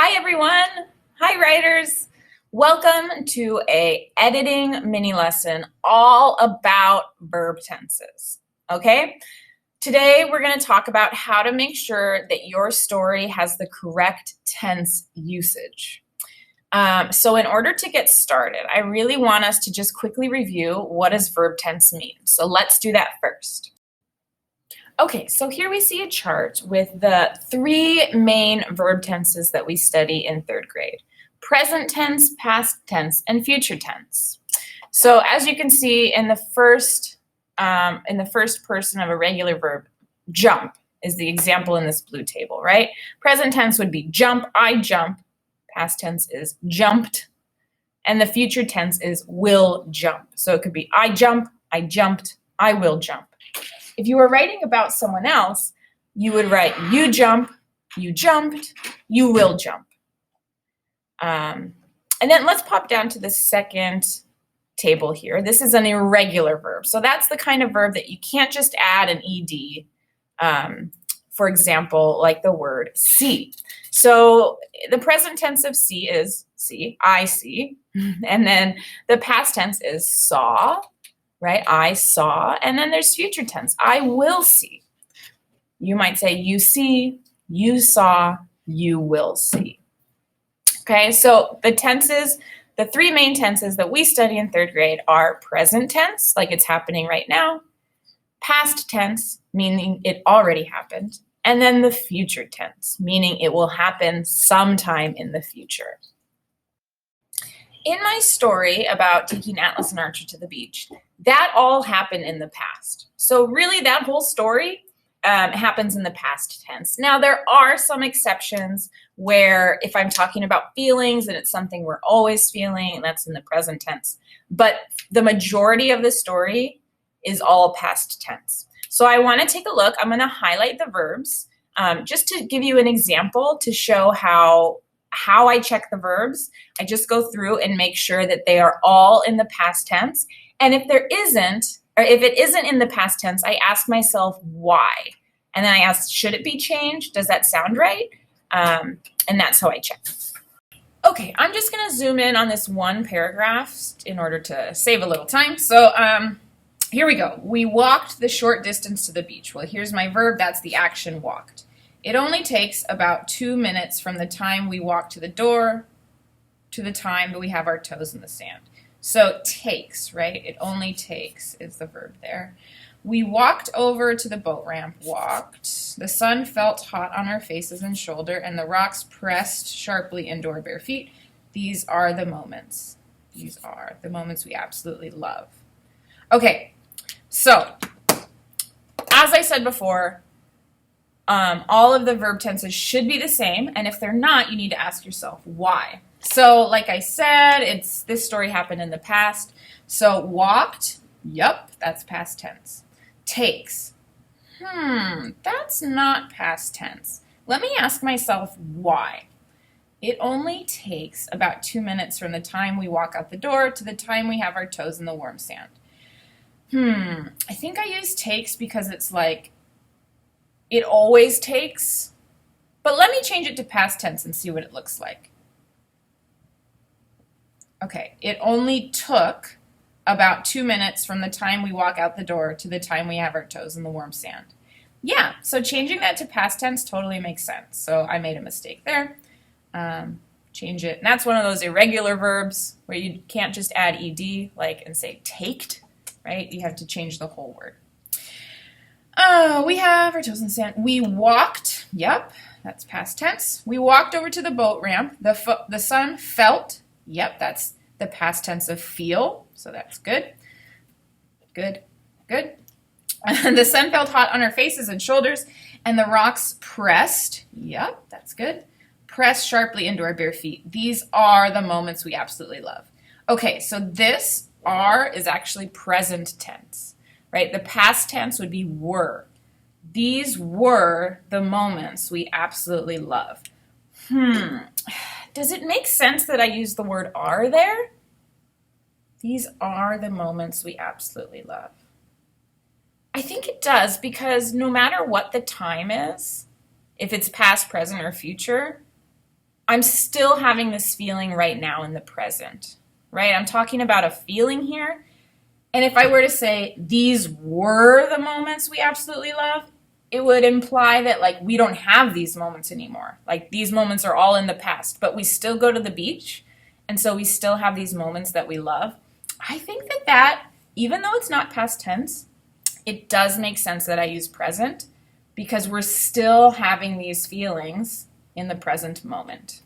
Hi everyone. Hi writers. Welcome to a editing mini lesson all about verb tenses. Okay? Today we're going to talk about how to make sure that your story has the correct tense usage. So in order to get started, I really want us to just quickly review what does verb tense mean. So let's do that first. Okay, so here we see a chart with the three main verb tenses that we study in third grade: present tense, past tense, and future tense. So as you can see in the first person of a regular verb, jump is the example in this blue table, right? Present tense would be jump, I jump. Past tense is jumped. And the future tense is will jump. So it could be I jump, I jumped, I will jump. If you were writing about someone else, you would write you jump, you jumped, you will jump. And then let's pop down to the second table here. This is an irregular verb. So that's the kind of verb that you can't just add an ed. For example, like the word see. So the present tense of see is see, I see. And then the past tense is saw. Right? I saw, and then there's future tense. I will see. You might say you see, you saw, you will see. Okay, so the tenses, the three main tenses that we study in third grade are present tense, like it's happening right now, past tense, meaning it already happened, and then the future tense, meaning it will happen sometime in the future. In my story about taking Atlas and Archer to the beach, that all happened in the past. So really that whole story happens in the past tense. Now there are some exceptions where if I'm talking about feelings and it's something we're always feeling, and that's in the present tense. But the majority of the story is all past tense. So I want to take a look. I'm going to highlight the verbs just to give you an example to show how I check the verbs. I just go through and make sure that they are all in the past tense. And if there isn't, or if it isn't in the past tense, I ask myself why. And then I ask, should it be changed? Does that sound right? And that's how I check. Okay, I'm just going to zoom in on this one paragraph in order to save a little time. So here we go. We walked the short distance to the beach. Well, here's my verb. That's the action walked. It only takes about 2 minutes from the time we walk to the door to the time that we have our toes in the sand. So takes, right? It only takes is the verb there. We walked over to the boat ramp, walked. The sun felt hot on our faces and shoulder, and the rocks pressed sharply into our bare feet. These are the moments. These are the moments we absolutely love. Okay, so as I said before, all of the verb tenses should be the same, and if they're not, you need to ask yourself why. So like I said, this story happened in the past. So walked, yep, that's past tense. Takes, that's not past tense. Let me ask myself why. It only takes about 2 minutes from the time we walk out the door to the time we have our toes in the warm sand. I think I use takes because it's like, it always takes, but let me change it to past tense and see what it looks like. Okay, it only took about 2 minutes from the time we walk out the door to the time we have our toes in the warm sand. Yeah, so changing that to past tense totally makes sense. So I made a mistake there. Change it. And that's one of those irregular verbs where you can't just add ed like and say taked, right? You have to change the whole word. We have our toes in the sand. We walked, yep, that's past tense. We walked over to the boat ramp. The sun felt, yep, that's the past tense of feel, so that's good. Good. The sun felt hot on our faces and shoulders, and the rocks pressed, yep, that's good. Pressed sharply into our bare feet. These are the moments we absolutely love. Okay, so this are is actually present tense. Right? The past tense would be were. These were the moments we absolutely love. Does it make sense that I use the word are there? These are the moments we absolutely love. I think it does because no matter what the time is, if it's past, present, or future, I'm still having this feeling right now in the present, right? I'm talking about a feeling here. And if I were to say these were the moments we absolutely love, it would imply that like we don't have these moments anymore. Like these moments are all in the past, but we still go to the beach. And so we still have these moments that we love. I think that even though it's not past tense, it does make sense that I use present because we're still having these feelings in the present moment.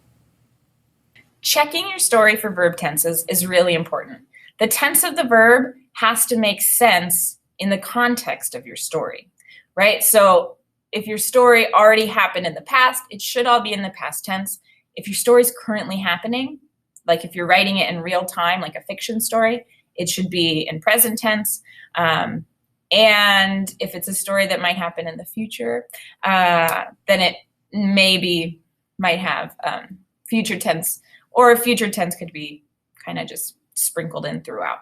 Checking your story for verb tenses is really important. The tense of the verb has to make sense in the context of your story, right? So if your story already happened in the past, it should all be in the past tense. If your story is currently happening, like if you're writing it in real time, like a fiction story, it should be in present tense. And if it's a story that might happen in the future, then it maybe might have future tense, or future tense could be kind of just sprinkled in throughout.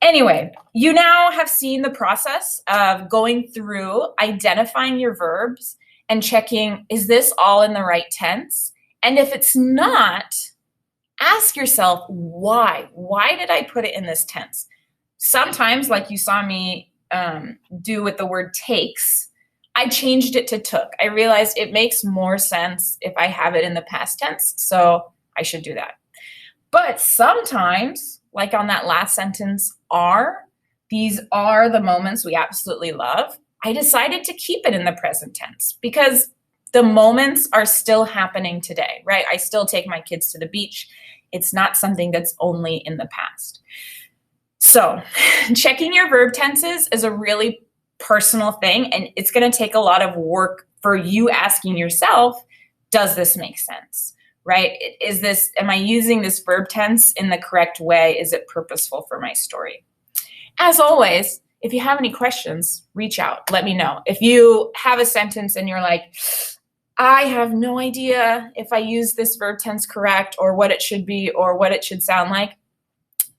Anyway, you now have seen the process of going through identifying your verbs and checking, is this all in the right tense? And if it's not, ask yourself, why? Why did I put it in this tense? Sometimes, like you saw me do with the word takes, I changed it to took. I realized it makes more sense if I have it in the past tense, so I should do that. But sometimes, like on that last sentence, these are the moments we absolutely love, I decided to keep it in the present tense because the moments are still happening today, right? I still take my kids to the beach. It's not something that's only in the past. So checking your verb tenses is a really personal thing, and it's going to take a lot of work for you asking yourself, does this make sense, right? Am I using this verb tense in the correct way? Is it purposeful for my story? As always, if you have any questions, reach out, let me know. If you have a sentence and you're like, I have no idea if I use this verb tense correct or what it should be or what it should sound like,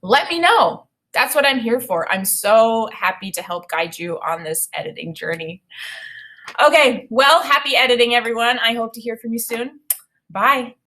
let me know. That's what I'm here for. I'm so happy to help guide you on this editing journey. Okay, well, happy editing, everyone. I hope to hear from you soon. Bye.